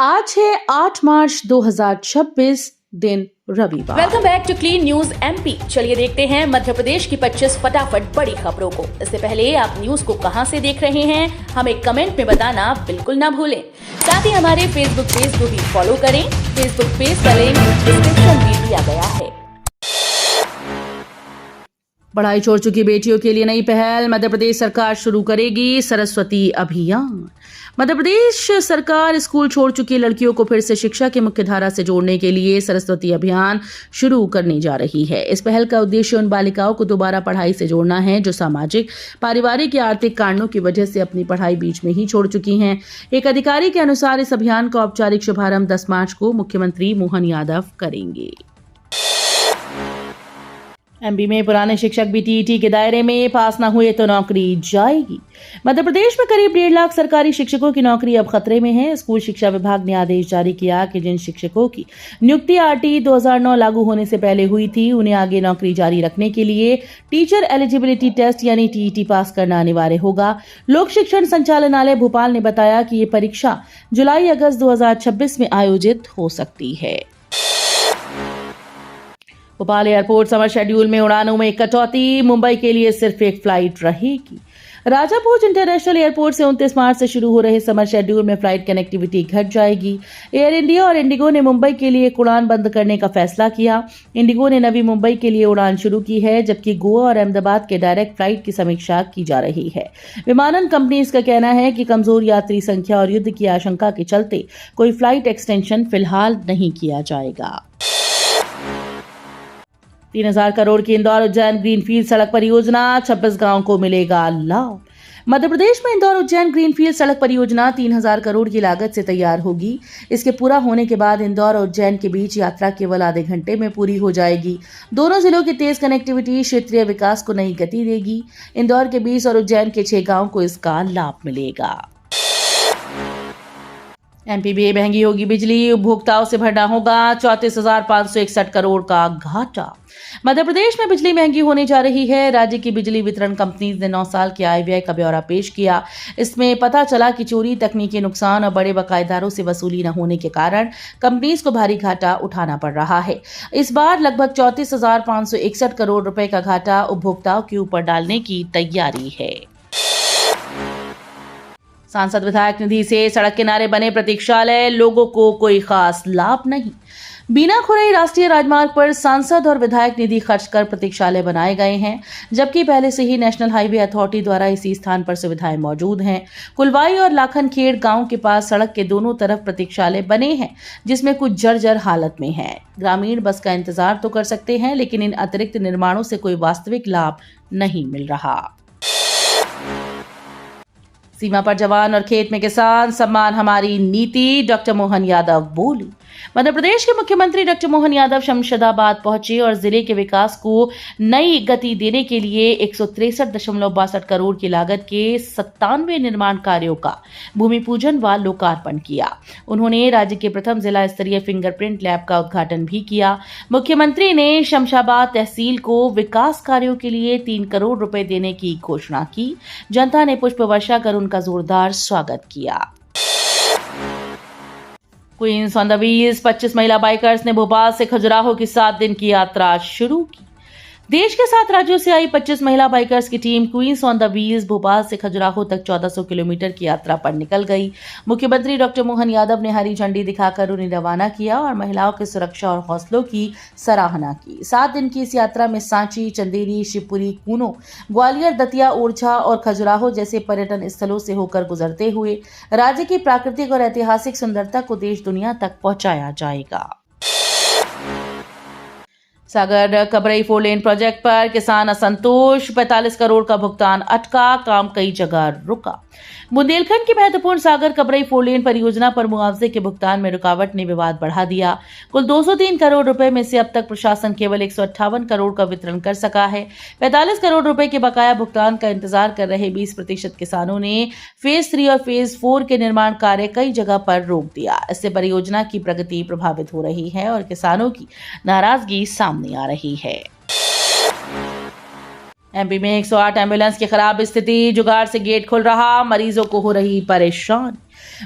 आज है 8 मार्च 2026 दिन रविवार। Welcome back to clean news MP. चलिए देखते हैं मध्य प्रदेश की 25 फटाफट बड़ी खबरों को। इससे पहले आप न्यूज को कहां से देख रहे हैं हमें कमेंट में बताना बिल्कुल ना भूलें। साथ ही हमारे फेसबुक पेज को भी फॉलो करें। फेसबुक पेज का लिंक डिस्क्रिप्शन में दिया गया है। पढ़ाई छोड़ चुकी बेटियों के लिए नई पहल, मध्य प्रदेश सरकार शुरू करेगी सरस्वती अभियान। मध्य प्रदेश सरकार स्कूल छोड़ चुकी लड़कियों को फिर से शिक्षा की मुख्यधारा से जोड़ने के लिए सरस्वती अभियान शुरू करने जा रही है। इस पहल का उद्देश्य उन बालिकाओं को दोबारा पढ़ाई से जोड़ना है जो सामाजिक, पारिवारिक या आर्थिक कारणों की वजह से अपनी पढ़ाई बीच में ही छोड़ चुकी हैं। एक अधिकारी के अनुसार इस अभियान का औपचारिक शुभारंभ 10 मार्च को मुख्यमंत्री मोहन यादव करेंगे। एमपी में पुराने शिक्षक भी टीईटी के दायरे में, पास न हुए तो नौकरी जाएगी। मध्य प्रदेश में करीब 1.5 लाख सरकारी शिक्षकों की नौकरी अब खतरे में है। स्कूल शिक्षा विभाग ने आदेश जारी किया कि जिन शिक्षकों की नियुक्ति आरटी 2009 लागू होने से पहले हुई थी, उन्हें आगे नौकरी जारी रखने के लिए टीचर एलिजिबिलिटी टेस्ट यानी टीईटी पास करना अनिवार्य होगा। लोक शिक्षण संचालनालय भोपाल ने बताया कि ये परीक्षा जुलाई अगस्त 2026 में आयोजित हो सकती है। भोपाल एयरपोर्ट समर शेड्यूल में उड़ानों में कटौती, मुंबई के लिए सिर्फ एक फ्लाइट रहेगी। राजा भोज इंटरनेशनल एयरपोर्ट से 29 मार्च से शुरू हो रहे समर शेड्यूल में फ्लाइट कनेक्टिविटी घट जाएगी। एयर इंडिया और इंडिगो ने मुंबई के लिए एक उड़ान बंद करने का फैसला किया। इंडिगो ने नवी मुंबई के लिए उड़ान शुरू की है, जबकि गोवा और अहमदाबाद के डायरेक्ट फ्लाइट की समीक्षा की जा रही है। विमानन कंपनीज का कहना है कि कमजोर यात्री संख्या और युद्ध की आशंका के चलते कोई फ्लाइट एक्सटेंशन फिलहाल नहीं किया जाएगा। 3000 करोड़ की इंदौर उज्जैन ग्रीनफील्ड सड़क परियोजना, 26 गांव को मिलेगा लाभ। मध्य प्रदेश में इंदौर उज्जैन ग्रीनफील्ड सड़क परियोजना 3000 करोड़ की लागत से तैयार होगी। इसके पूरा होने के बाद इंदौर और उज्जैन के बीच यात्रा केवल आधे घंटे में पूरी हो जाएगी। दोनों जिलों की तेज कनेक्टिविटी क्षेत्रीय विकास को नई गति देगी। इंदौर के 20 और उज्जैन के 6 गांव को इसका लाभ मिलेगा। एमपी में महंगी होगी बिजली, उपभोक्ताओं से भरना होगा 34,561 करोड़ का घाटा। मध्य प्रदेश में बिजली महंगी होने जा रही है। राज्य की बिजली वितरण कंपनी ने 9 साल के आय व्यय का ब्यौरा पेश किया। इसमें पता चला कि चोरी, तकनीकी नुकसान और बड़े बकायेदारों से वसूली न होने के कारण कंपनीज को भारी घाटा उठाना पड़ रहा है। इस बार लगभग 34,561 करोड़ रुपए का घाटा उपभोक्ताओं के ऊपर डालने की तैयारी है। सांसद विधायक निधि से सड़क किनारे बने प्रतीक्षालय, लोगों को कोई खास लाभ नहीं। बीना खुरई राष्ट्रीय राजमार्ग पर सांसद और विधायक निधि खर्च कर प्रतीक्षालय बनाए गए हैं, जबकि पहले से ही नेशनल हाईवे अथॉरिटी द्वारा इसी स्थान पर सुविधाएं मौजूद हैं। कुलवाई और लाखनखेड़ गांव के पास सड़क के दोनों तरफ प्रतीक्षालय बने हैं, जिसमें कुछ जर्जर हालत में हैं। ग्रामीण बस का इंतजार तो कर सकते हैं, लेकिन इन अतिरिक्त निर्माणों से कोई वास्तविक लाभ नहीं मिल रहा। सीमा पर जवान और खेत में किसान, सम्मान हमारी नीति, डॉक्टर मोहन यादव बोली। मध्य प्रदेश के मुख्यमंत्री डॉक्टर मोहन यादव शमशाबाद पहुंचे और जिले के विकास को नई गति देने के लिए 163.62 करोड़ की लागत के 97 निर्माण कार्यों का भूमि पूजन व लोकार्पण किया। उन्होंने राज्य के प्रथम जिला स्तरीय फिंगरप्रिंट लैब का उद्घाटन भी किया। मुख्यमंत्री ने शमशाबाद तहसील को विकास कार्यों के लिए 3 करोड़ रुपए देने की घोषणा की। जनता ने पुष्प वर्षा कर उनका जोरदार स्वागत किया। क्वींस ऑन द व्हील्स, 25 महिला बाइकर्स ने भोपाल से खजुराहो की 7 दिन की यात्रा शुरू की। देश के 7 राज्यों से आई 25 महिला बाइकर्स की team queens on the wheels Bhopal से खजुराहो तक 1400 किलोमीटर की यात्रा पर निकल गई। मुख्यमंत्री डॉक्टर मोहन यादव ने हरी झंडी दिखाकर उन्हें रवाना किया और महिलाओं की सुरक्षा और हौसलों की सराहना की। 7 दिन की इस यात्रा में सांची, चंदेरी, शिवपुरी, कूनो, ग्वालियर, दतिया, ओरछा और खजुराहो जैसे पर्यटन स्थलों से होकर गुजरते हुए राज्य की प्राकृतिक और ऐतिहासिक सुंदरता को देश दुनिया तक पहुंचाया जाएगा। सागर कबरई 4 लेन प्रोजेक्ट पर किसान असंतोष, 45 करोड़ का भुगतान अटका, काम कई जगह रुका। बुंदेलखंड की महत्वपूर्ण सागर कबरई 4 लेन परियोजना पर मुआवजे के भुगतान में रुकावट ने विवाद बढ़ा दिया। कुल 203 करोड़ रुपए में से अब तक प्रशासन केवल 158 करोड़ का वितरण कर सका है। 45 करोड़ रुपए के बकाया भुगतान का इंतजार कर रहे 20% किसानों ने फेज 3 और फेज 4 के निर्माण कार्य कई जगह पर रोक दिया। इससे परियोजना की प्रगति प्रभावित हो रही है और किसानों की नाराजगी सामने आ रही है। एमपी में 108 एम्बुलेंस की खराब स्थिति, जुगाड़ से गेट खुल रहा, मरीजों को हो रही परेशान।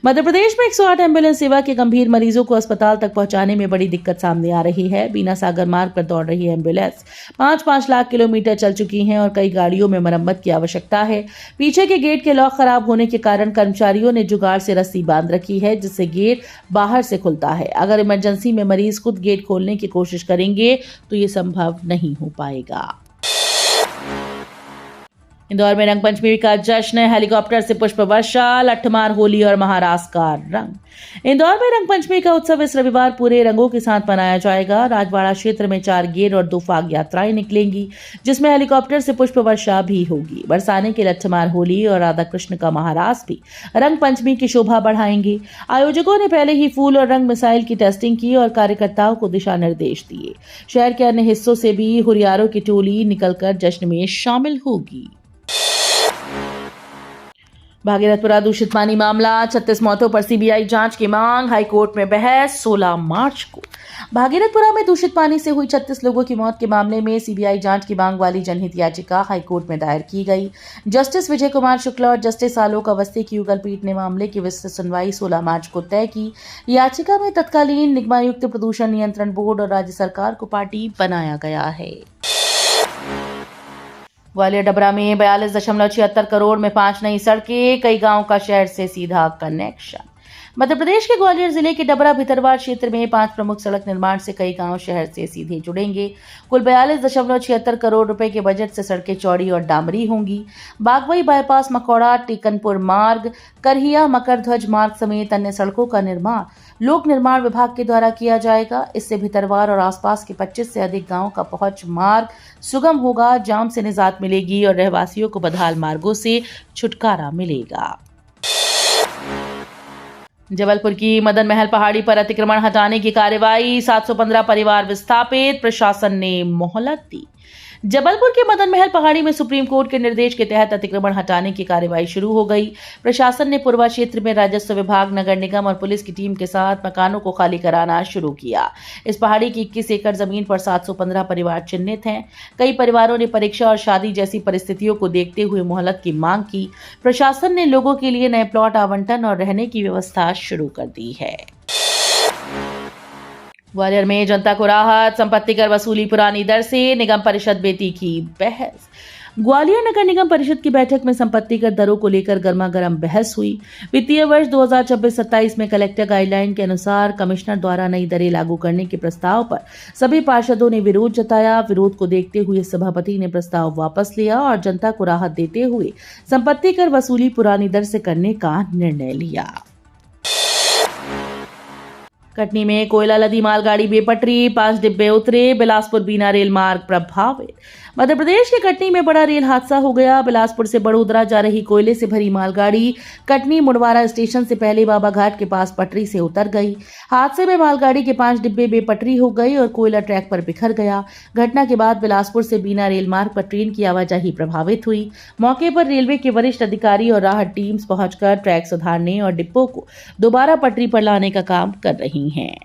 मध्य प्रदेश में 108 एम्बुलेंस सेवा के गंभीर मरीजों को अस्पताल तक पहुंचाने में बड़ी दिक्कत सामने आ रही है। बीना सागर मार्ग पर दौड़ रही एम्बुलेंस 5-5 लाख किलोमीटर चल चुकी हैं और कई गाड़ियों में मरम्मत की आवश्यकता है। पीछे के गेट के लॉक खराब होने के कारण कर्मचारियों ने जुगाड़ से रस्सी बांध रखी है, जिससे गेट बाहर से खुलता है। अगर इमरजेंसी में मरीज खुद गेट खोलने की कोशिश करेंगे तो ये संभव नहीं हो पाएगा। इंदौर में रंगपंचमी का जश्न, हेलीकॉप्टर से पुष्प वर्षा, लठमार होली और महारास का रंग। इंदौर में रंगपंचमी का उत्सव इस रविवार पूरे रंगों के साथ मनाया जाएगा। राजवाड़ा क्षेत्र में 4 गेर और 2 फाग यात्राएं निकलेंगी, जिसमें हेलीकॉप्टर से पुष्प वर्षा भी होगी। बरसाने के लठमार होली और राधा कृष्ण का महारास भी रंगपंचमी की शोभा बढ़ाएंगे। आयोजकों ने पहले ही फूल और रंग मिसाइल की टेस्टिंग की और कार्यकर्ताओं को दिशा निर्देश दिए। शहर के अन्य हिस्सों से भी हुरियारों की टोली निकलकर जश्न में शामिल होगी। भागीरथपुरा दूषित पानी मामला, 36 मौतों पर सीबीआई जांच की मांग, हाईकोर्ट में बहस 16 मार्च को। भागीरथपुरा में दूषित पानी से हुई 36 लोगों की मौत के मामले में सीबीआई जांच की मांग वाली जनहित याचिका हाईकोर्ट में दायर की गई। जस्टिस विजय कुमार शुक्ला और जस्टिस आलोक अवस्थी की युगल पीठ ने मामले की विस्तृत सुनवाई 16 मार्च को तय की। याचिका में तत्कालीन निगमायुक्त, प्रदूषण नियंत्रण बोर्ड और राज्य सरकार को पार्टी बनाया गया है। ग्वालियर डबरा में 42.76 करोड़ में 5 नई सड़कें, कई गांव का शहर से सीधा कनेक्शन। मध्य प्रदेश के ग्वालियर जिले के डबरा भितरवाड़ क्षेत्र में 5 प्रमुख सड़क निर्माण से कई गांव शहर से सीधे जुड़ेंगे। कुल 42.76 करोड़ रुपए के बजट से सड़कें चौड़ी और डामरी होंगी। बागवई बाईपास, मकौड़ा, टीकनपुर मार्ग, करहिया, मकरध्वज मार्ग समेत अन्य सड़कों का निर्माण लोक निर्माण विभाग के द्वारा किया जाएगा। इससे भितरवाड़ और आसपास के 25 से अधिक गांवों का पहुंच मार्ग सुगम होगा, जाम से निजात मिलेगी और रहवासियों को बदहाल मार्गों से छुटकारा मिलेगा। जबलपुर की मदन महल पहाड़ी पर अतिक्रमण हटाने की कार्रवाई, 715 परिवार विस्थापित, प्रशासन ने मोहलत दी। जबलपुर के मदन महल पहाड़ी में सुप्रीम कोर्ट के निर्देश के तहत अतिक्रमण हटाने की कार्रवाई शुरू हो गई। प्रशासन ने पूर्वा क्षेत्र में राजस्व विभाग, नगर निगम और पुलिस की टीम के साथ मकानों को खाली कराना शुरू किया। इस पहाड़ी की 21 एकड़ जमीन पर 715 परिवार चिन्हित हैं। कई परिवारों ने परीक्षा और शादी जैसी परिस्थितियों को देखते हुए मोहलत की मांग की। प्रशासन ने लोगों के लिए नए प्लॉट आवंटन और रहने की व्यवस्था शुरू कर दी है। ग्वालियर में जनता को राहत, संपत्ति कर वसूली पुरानी दर से, निगम परिषद बेटी की बहस। ग्वालियर नगर निगम परिषद की बैठक में संपत्ति कर दरों को लेकर गर्मागर्म बहस हुई। वित्तीय वर्ष 2026-27 में कलेक्टर गाइडलाइन के अनुसार कमिश्नर द्वारा नई दरें लागू करने के प्रस्ताव पर सभी पार्षदों ने विरोध जताया। विरोध को देखते हुए सभापति ने प्रस्ताव वापस लिया और जनता को राहत देते हुए संपत्ति कर वसूली पुरानी दर से करने का निर्णय लिया। कटनी में कोयला लदी मालगाड़ी बेपटरी, 5 डिब्बे उतरे, बिलासपुर बीना रेल मार्ग प्रभावित। मध्य प्रदेश के कटनी में बड़ा रेल हादसा हो गया। बिलासपुर से बड़ोदरा जा रही कोयले से भरी मालगाड़ी कटनी मुड़वारा स्टेशन से पहले बाबा घाट के पास पटरी से उतर गई। हादसे में मालगाड़ी के 5 डिब्बे बेपटरी हो गए और कोयला ट्रैक पर बिखर गया। घटना के बाद बिलासपुर से बीना रेल मार्ग पर ट्रेन की आवाजाही प्रभावित हुई। मौके पर रेलवे के वरिष्ठ अधिकारी और राहत टीम्स पहुंचकर ट्रैक सुधारने और डिब्बों को दोबारा पटरी पर लाने का काम कर रही हैं।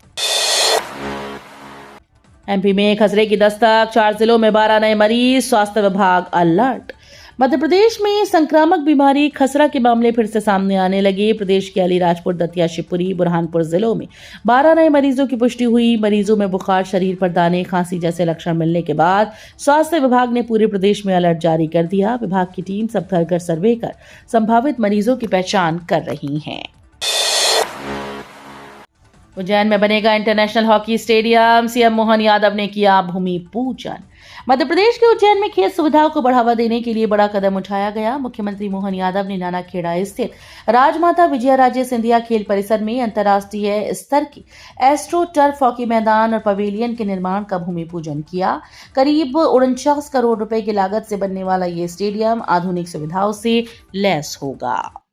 एमपी में खसरे की दस्तक, 4 जिलों में 12 नए मरीज, स्वास्थ्य विभाग अलर्ट। मध्य प्रदेश में संक्रामक बीमारी खसरा के मामले फिर से सामने आने लगे। प्रदेश के अलीराजपुर, दतिया, शिवपुरी, बुरहानपुर जिलों में 12 नए मरीजों की पुष्टि हुई। मरीजों में बुखार, शरीर पर दाने, खांसी जैसे लक्षण मिलने के बाद स्वास्थ्य विभाग ने पूरे प्रदेश में अलर्ट जारी कर दिया। विभाग की टीम सब घर घर सर्वे कर संभावित मरीजों की पहचान कर रही है। उज्जैन में बनेगा international hockey stadium, CM Mohan Yadav ने किया भूमि पूजन। मध्य प्रदेश के उज्जैन में खेल सुविधाओं को बढ़ावा देने के लिए बड़ा कदम उठाया गया। मुख्यमंत्री मोहन यादव ने नानाखेड़ा स्थित राजमाता विजयाराजे सिंधिया खेल परिसर में अंतर्राष्ट्रीय स्तर की एस्ट्रो टर्फ हॉकी मैदान और पवेलियन के निर्माण का भूमि पूजन किया। करीब 49 करोड़ रुपए की लागत से बनने वाला ये स्टेडियम आधुनिक सुविधाओं से लैस होगा।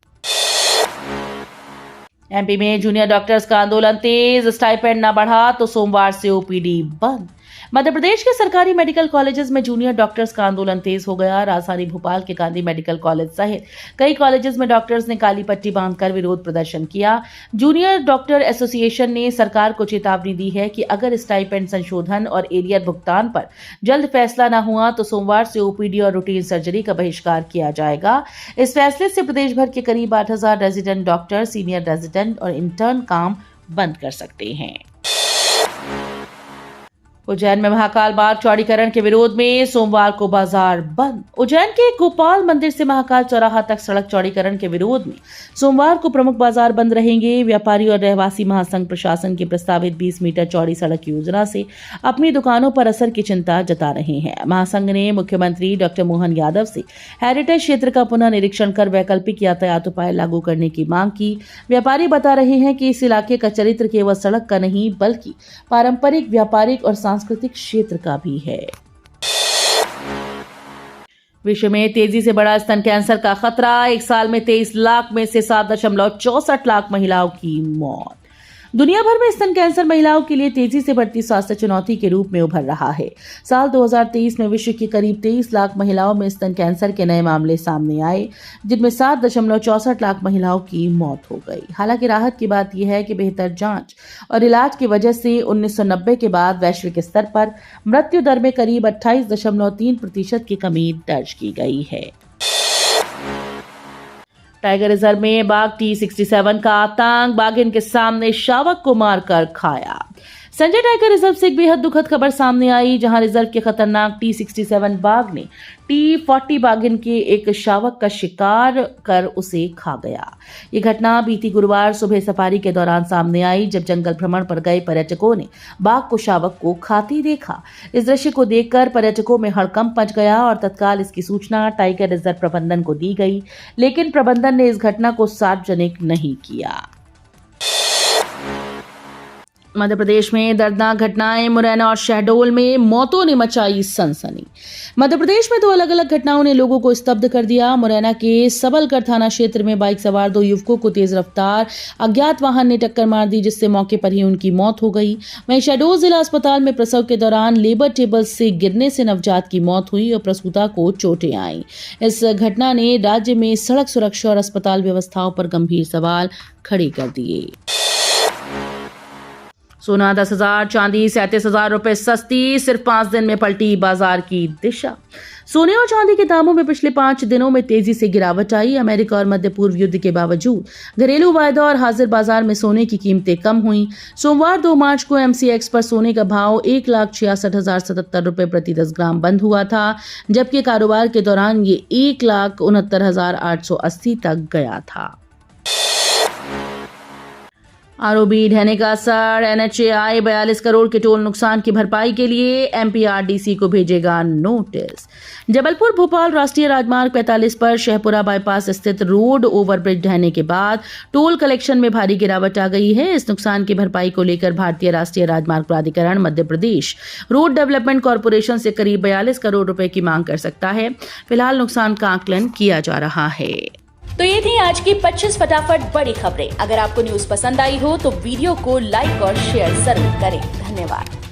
एमपी में जूनियर डॉक्टर्स का आंदोलन तेज, स्टाइपेंड न बढ़ा तो सोमवार से ओपीडी बंद। मध्य प्रदेश के सरकारी मेडिकल कॉलेजेस में जूनियर डॉक्टर्स का आंदोलन तेज हो गया। राजधानी भोपाल के गांधी मेडिकल कॉलेज सहित कई कॉलेजेस में डॉक्टर्स ने काली पट्टी बांधकर विरोध प्रदर्शन किया। जूनियर डॉक्टर एसोसिएशन ने सरकार को चेतावनी दी है कि अगर स्टाइपेंड संशोधन और एरियर भुगतान पर जल्द फैसला न हुआ तो सोमवार से ओपीडी और रूटीन सर्जरी का बहिष्कार किया जाएगा। इस फैसले से प्रदेश भर के करीब 8,000 रेजिडेंट डॉक्टर, सीनियर रेजिडेंट और इंटर्न काम बंद कर सकते हैं। उज्जैन में महाकाल बाग चौड़ीकरण के विरोध में सोमवार को बाजार बंद। उज्जैन के गोपाल मंदिर से महाकाल चौराहा तक सड़क चौड़ीकरण के विरोध में सोमवार को प्रमुख बाजार बंद रहेंगे। व्यापारी और रहवासी महासंघ प्रशासन की प्रस्तावित 20 मीटर चौड़ी सड़क योजना से अपनी दुकानों पर असर की चिंता जता रहे हैं। महासंघ ने मुख्यमंत्री डॉक्टर मोहन यादव से हेरिटेज क्षेत्र का पुनः निरीक्षण कर वैकल्पिक यातायात उपाय लागू करने की मांग की। व्यापारी बता रहे हैं कि इस इलाके का चरित्र केवल सड़क का नहीं बल्कि पारंपरिक, व्यापारिक और सांस्कृतिक क्षेत्र का भी है। विश्व में तेजी से बढ़ा स्तन कैंसर का खतरा। एक साल में 23 लाख में से 7.64 लाख महिलाओं की मौत। दुनिया भर में स्तन कैंसर महिलाओं के लिए तेजी से बढ़ती स्वास्थ्य चुनौती के रूप में उभर रहा है। साल 2023 में विश्व की करीब 23 लाख महिलाओं में स्तन कैंसर के नए मामले सामने आए, जिनमें 7.64 लाख महिलाओं की मौत हो गई। हालांकि राहत की बात यह है कि बेहतर जांच और इलाज की वजह से 1990 के बाद वैश्विक स्तर पर मृत्यु दर में करीब 28.3% की कमी दर्ज की गई है। टाइगर रिजर्व में बाघ T67 का आतंक, बाघिन के सामने शावक को मारकर खाया। संजय टाइगर रिजर्व से एक बेहद दुखद खबर सामने आई, जहां रिजर्व के खतरनाक T67 बाघ ने T40 बाघिन के एक शावक का शिकार कर उसे खा गया। ये घटना बीती गुरुवार सुबह सफारी के दौरान सामने आई, जब जंगल भ्रमण पर गए पर्यटकों ने बाघ को शावक को खाते देखा। इस दृश्य को देखकर पर्यटकों में हड़कंप मच गया और तत्काल इसकी सूचना टाइगर रिजर्व प्रबंधन को दी गई, लेकिन प्रबंधन ने इस घटना को सार्वजनिक नहीं किया। मध्य प्रदेश में दर्दनाक घटनाएं। मुरैना और शहडोल में मौतों ने मचाई सनसनी। मध्य प्रदेश में 2 अलग-अलग घटनाओं ने लोगों को स्तब्ध कर दिया। मुरैना के सबलगढ़ थाना क्षेत्र में बाइक सवार 2 युवकों को तेज रफ्तार अज्ञात वाहन ने टक्कर मार दी, जिससे मौके पर ही उनकी मौत हो गई। वहीं शहडोल जिला अस्पताल में प्रसव के दौरान लेबर टेबल से गिरने से नवजात की मौत हुई और प्रसूता को चोटें आईं। इस घटना ने राज्य में सड़क सुरक्षा और अस्पताल व्यवस्थाओं पर गंभीर सवाल खड़े कर दिए। सोना 10,000, चांदी 37,000 रुपए सस्ती। सिर्फ 5 दिन में पलटी बाजार की दिशा। सोने और चांदी के दामों में पिछले 5 दिनों में तेजी से गिरावट आई। अमेरिका और मध्य पूर्व युद्ध के बावजूद घरेलू वायदा और हाजिर बाजार में सोने की कीमतें कम हुई। सोमवार 2 मार्च को MCX पर सोने का भाव 1,66,077 रुपए प्रति 10 ग्राम बंद हुआ था, जबकि कारोबार के दौरान ये 1,69,880 तक गया था। आरओबी ढहने का असर। NHAI 42 करोड़ के टोल नुकसान की भरपाई के लिए MPRDC को भेजेगा नोटिस। जबलपुर भोपाल राष्ट्रीय राजमार्ग 45 पर शहपुरा बाईपास स्थित रोड ओवरब्रिज ढहने के बाद टोल कलेक्शन में भारी गिरावट आ गई है। इस नुकसान की भरपाई को लेकर भारतीय राष्ट्रीय राजमार्ग प्राधिकरण Madhya Pradesh road development corporation से करीब 42 करोड़ रुपए की मांग कर सकता है। फिलहाल नुकसान का आकलन किया जा रहा है। तो ये थी आज की 25 फटाफट बड़ी खबरें। अगर आपको न्यूज पसंद आई हो तो वीडियो को लाइक और शेयर जरूर करें। धन्यवाद।